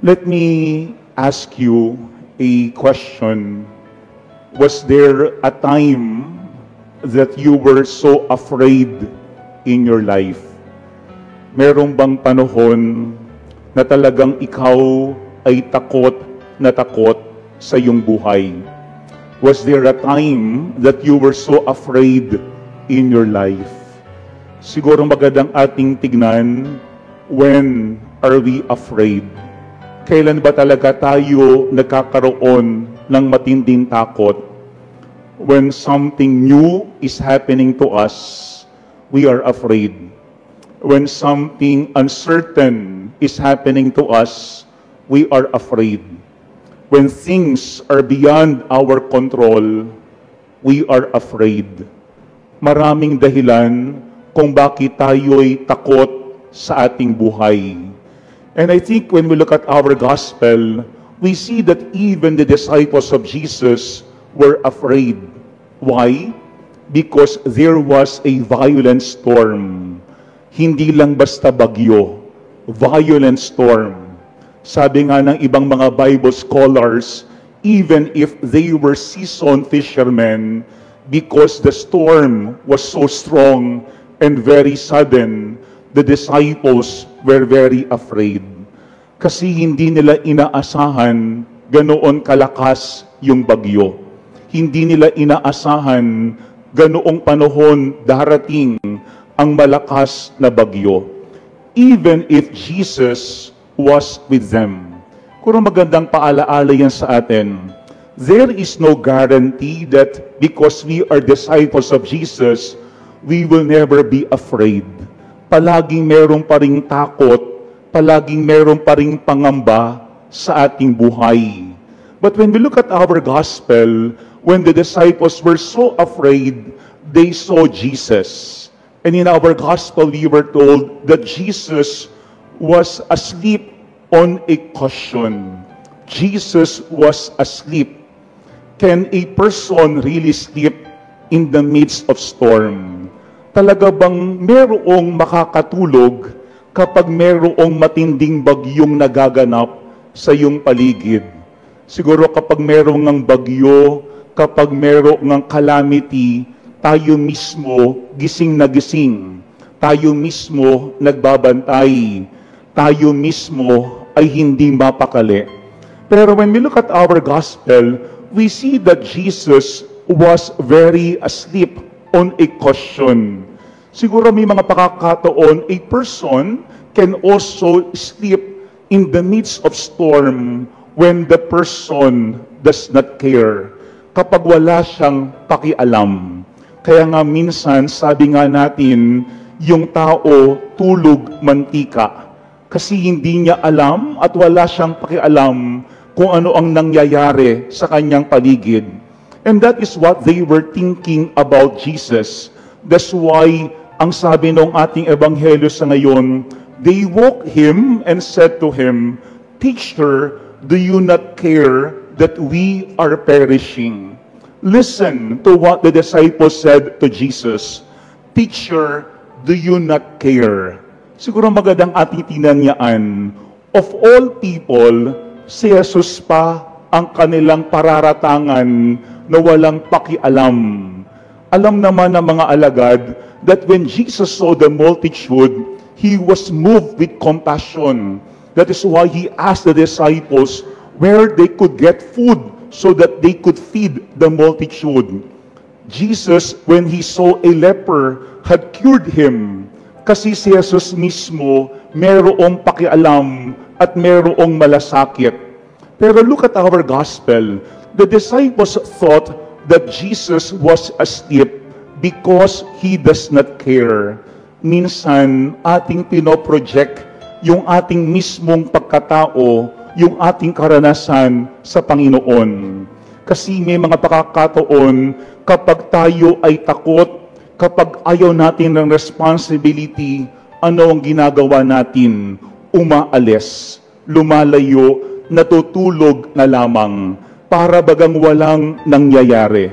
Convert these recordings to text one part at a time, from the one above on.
Let me ask you a question. Was there a time that you were so afraid in your life? Merong bang panahon na talagang ikaw ay takot sa iyong buhay? Was there a time that you were so afraid in your life? Siguro magandang ating tignan, when are we afraid? Kailan ba talaga tayo nagkakaroon ng matinding takot? When something new is happening to us, we are afraid. When something uncertain is happening to us, we are afraid. When things are beyond our control, we are afraid. Maraming dahilan kung bakit tayo'y takot sa ating buhay. And I think when we look at our gospel, we see that even the disciples of Jesus were afraid. Why? Because there was a violent storm. Hindi lang basta bagyo, violent storm. Sabi nga ng ibang mga Bible scholars, even if they were seasoned fishermen, because the storm was so strong and very sudden, the disciples were very afraid. Kasi hindi nila inaasahan ganoon kalakas yung bagyo. Hindi nila inaasahan ganoong panahon darating ang malakas na bagyo. Even if Jesus was with them. Kung magandang paalaala yan sa atin, there is no guarantee that because we are disciples of Jesus, we will never be afraid. Palaging merong pa ring takot, palaging merong pa ring pangamba sa ating buhay. But when we look at our gospel, when the disciples were so afraid, they saw Jesus. And in our gospel, we were told that Jesus was asleep on a cushion. Jesus was asleep. Can a person really sleep in the midst of storm? Talaga bang merong makakatulog kapag merong matinding bagyong nagaganap sa iyong paligid? Siguro kapag merong ng bagyo, kapag merong ng calamity, tayo mismo gising na gising. Tayo mismo nagbabantay. Tayo mismo ay hindi mapakali. Pero when we look at our gospel, we see that Jesus was very asleep on a cushion. Siguro may mga pagkakataon, a person can also sleep in the midst of storm when the person does not care. Kapag wala siyang pakialam. Kaya nga minsan, sabi nga natin, yung tao tulog mantika. Kasi hindi niya alam at wala siyang pakialam kung ano ang nangyayari sa kanyang paligid. And that is what they were thinking about Jesus. That's why, ang sabi ng ating ebanghelyo sa ngayon, they woke him and said to him, "Teacher, do you not care that we are perishing?" Listen to what the disciples said to Jesus. "Teacher, do you not care?" Siguro magandang ating tinanyaan, of all people, si Jesus pa ang kanilang pararatangan na walang pakialam. Alam naman ng mga alagad that when Jesus saw the multitude, He was moved with compassion. That is why He asked the disciples where they could get food so that they could feed the multitude. Jesus, when He saw a leper, had cured him. Kasi si Jesus mismo merong pakialam at merong malasakit. Pero look at our gospel. The disciples thought that Jesus was asleep because He does not care. Minsan, ating pinoproject yung ating mismong pagkatao, yung ating karanasan sa Panginoon. Kasi may mga pagkakataon, kapag tayo ay takot, kapag ayaw natin ng responsibility, ano ang ginagawa natin? Umaalis, lumalayo, natutulog na lamang, para bagang walang nangyayari.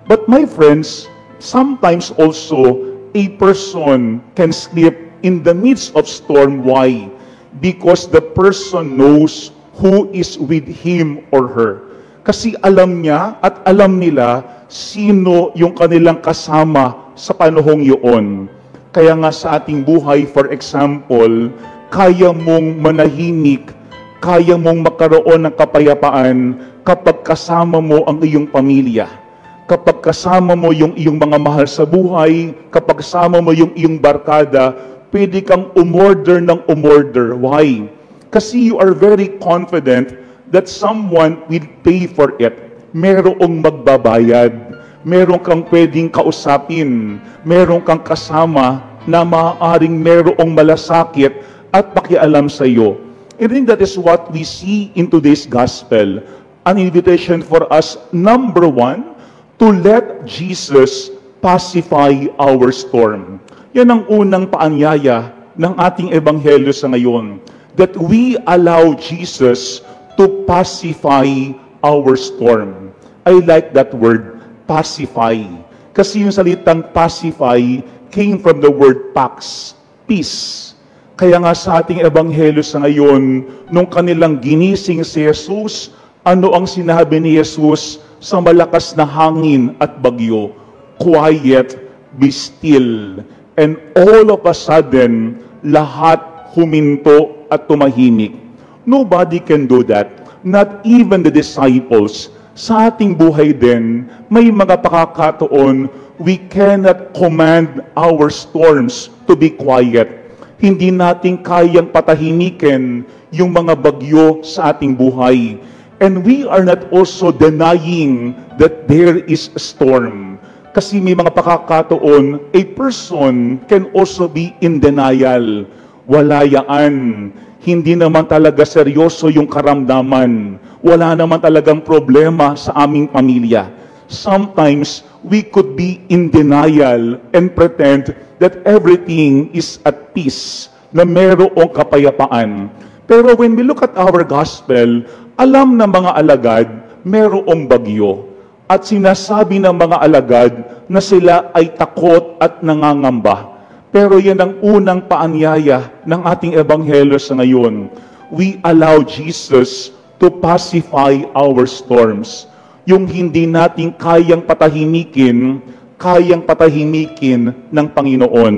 But my friends, sometimes also, a person can sleep in the midst of storm. Why? Because the person knows who is with him or her. Kasi alam niya at alam nila sino yung kanilang kasama sa panahong yun. Kaya nga sa ating buhay, for example, kaya mong manahimik, kaya mong magkaroon ng kapayapaan kapag kasama mo ang iyong pamilya. Kapag kasama mo yung iyong mga mahal sa buhay, kapag kasama mo yung iyong barkada, pwede kang umorder ng umorder. Why? Kasi you are very confident that someone will pay for it. Merong magbabayad. Meron kang pwedeng kausapin. Meron kang kasama na maaaring merong malasakit at pakialam sa iyo. I think that is what we see in today's gospel. An invitation for us, number one, to let Jesus pacify our storm. Yan ang unang paanyaya ng ating ebanghelyo sa ngayon. That we allow Jesus to pacify our storm. I like that word, pacify. Kasi yung salitang pacify came from the word pax, peace. Kaya nga sa ating ebanghelyo sa ngayon, nung kanilang ginising si Jesus, ano ang sinabi ni Jesus sa malakas na hangin at bagyo? Quiet, be still. And all of a sudden, lahat huminto at tumahimik. Nobody can do that. Not even the disciples. Sa ating buhay din, may mga pakakataon, we cannot command our storms to be quiet. Hindi natin kayang patahimikin yung mga bagyo sa ating buhay. And we are not also denying that there is a storm. Kasi may mga pakakataon, a person can also be in denial. Wala yan. Hindi naman talaga seryoso yung karamdaman. Wala naman talagang problema sa aming pamilya. Sometimes, we could be in denial and pretend that everything is at peace, na mayroong kapayapaan. Pero when we look at our gospel, alam ng mga alagad, mayroong bagyo. At sinasabi ng mga alagad na sila ay takot at nangangamba. Pero yan ang unang paanyaya ng ating ebanghelyo sa ngayon. We allow Jesus to pacify our storms. Yung hindi natin kayang patahimikin ng Panginoon.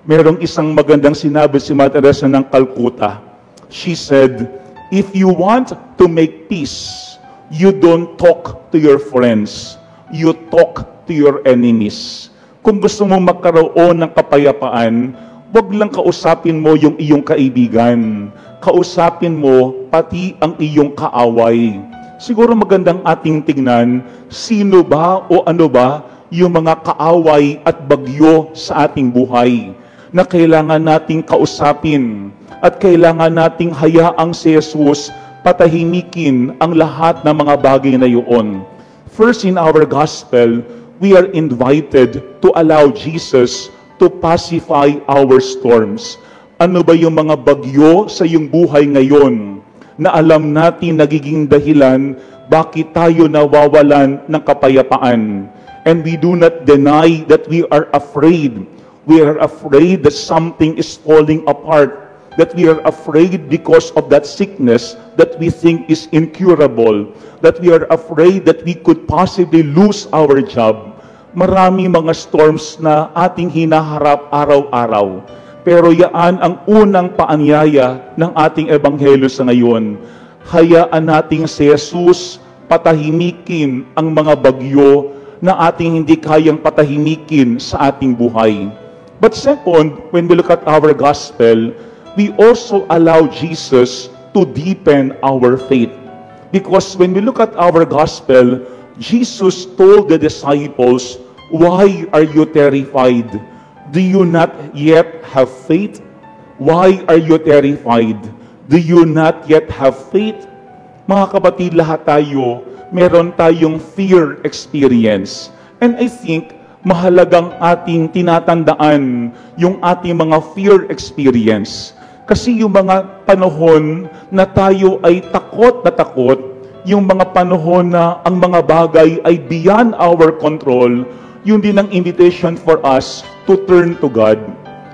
Merong isang magandang sinabi si Mother Teresa ng Calcutta. She said, if you want to make peace, you don't talk to your friends. You talk to your enemies. Kung gusto mo magkaroon ng kapayapaan, wag lang kausapin mo yung iyong kaibigan. Kausapin mo pati ang iyong kaaway. Siguro magandang ating tingnan, sino ba o ano ba yung mga kaaway at bagyo sa ating buhay na kailangan nating kausapin at kailangan nating hayaang si Jesus patahimikin ang lahat ng mga bagay na iyon. First, in our gospel, we are invited to allow Jesus to pacify our storms. Ano ba yung mga bagyo sa iyong buhay ngayon na alam natin nagiging dahilan bakit tayo nawawalan ng kapayapaan? And we do not deny that we are afraid. We are afraid that something is falling apart. That we are afraid because of that sickness that we think is incurable. That we are afraid that we could possibly lose our job. Marami mga storms na ating hinaharap araw-araw. Pero yaan ang unang paanyaya ng ating ebanghelyo sa ngayon. Hayaan nating si Jesus patahimikin ang mga bagyo na ating hindi kayang patahimikin sa ating buhay. But second, when we look at our gospel, we also allow Jesus to deepen our faith. Because when we look at our gospel, Jesus told the disciples, "Why are you terrified? Do you not yet have faith? Why are you terrified? Do you not yet have faith?" Mga kapatid, lahat tayo, meron tayong fear experience. And I think, mahalagang ating tinatandaan yung ating mga fear experience. Kasi yung mga panahon na tayo ay takot na takot, yung mga panahon na ang mga bagay ay beyond our control, yun din ang invitation for us to turn to God,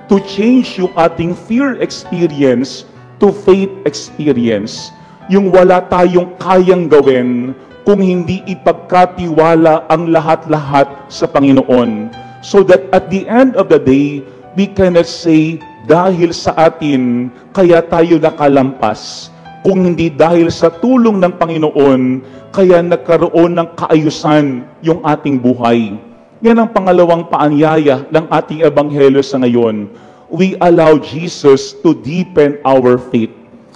to change yung ating fear experience to faith experience. yung wala tayong kayang gawin kung hindi ipagkatiwala ang lahat-lahat sa Panginoon. So that at the end of the day, we cannot say, dahil sa atin, kaya tayo nakalampas. Kung hindi dahil sa tulong ng Panginoon, kaya nagkaroon ng kaayusan yung ating buhay. Yan ang pangalawang paanyaya ng ating ebanghelyo sa ngayon. We allow Jesus to deepen our faith.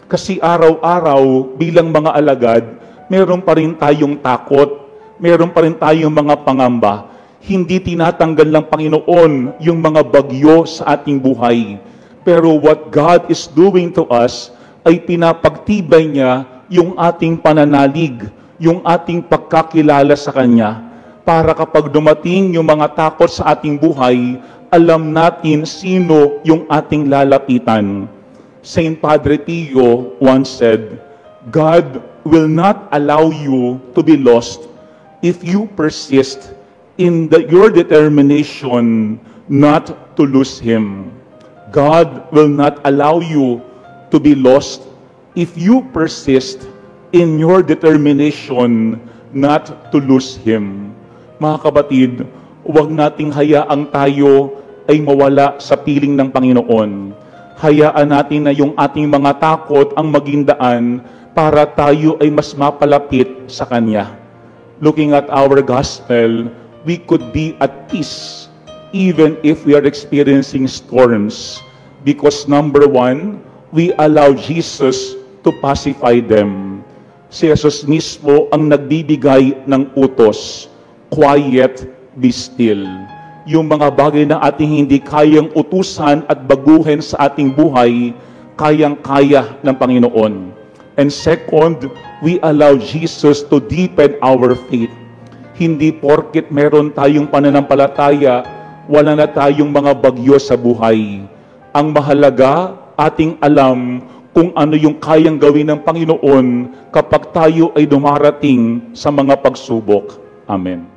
Kasi araw-araw bilang mga alagad, meron pa rin tayong takot, meron pa rin tayong mga pangamba. Hindi tinatanggal ng Panginoon yung mga bagyo sa ating buhay. Pero what God is doing to us ay pinapagtibay niya yung ating pananalig, yung ating pagkakilala sa Kanya, para kapag dumating yung mga takot sa ating buhay, alam natin sino yung ating lalapitan. Saint Padre Pio once said, God will not allow you to be lost if you persist in your determination not to lose Him. God will not allow you to be lost if you persist in your determination not to lose Him. Mga kapatid, huwag nating hayaang tayo ay mawala sa piling ng Panginoon. Hayaan natin na yung ating mga takot ang maging daan para tayo ay mas mapalapit sa Kanya. Looking at our gospel, we could be at peace even if we are experiencing storms. Because number one, we allow Jesus to pacify them. Si Jesus mismo ang nagbibigay ng utos. Quiet, be still. Yung mga bagay na ating hindi kayang utusan at baguhin sa ating buhay, kayang-kaya ng Panginoon. And second, we allow Jesus to deepen our faith. Hindi porket meron tayong pananampalataya, wala na tayong mga bagyo sa buhay. Ang mahalaga, ating alam kung ano yung kayang gawin ng Panginoon kapag tayo ay dumarating sa mga pagsubok. Amen.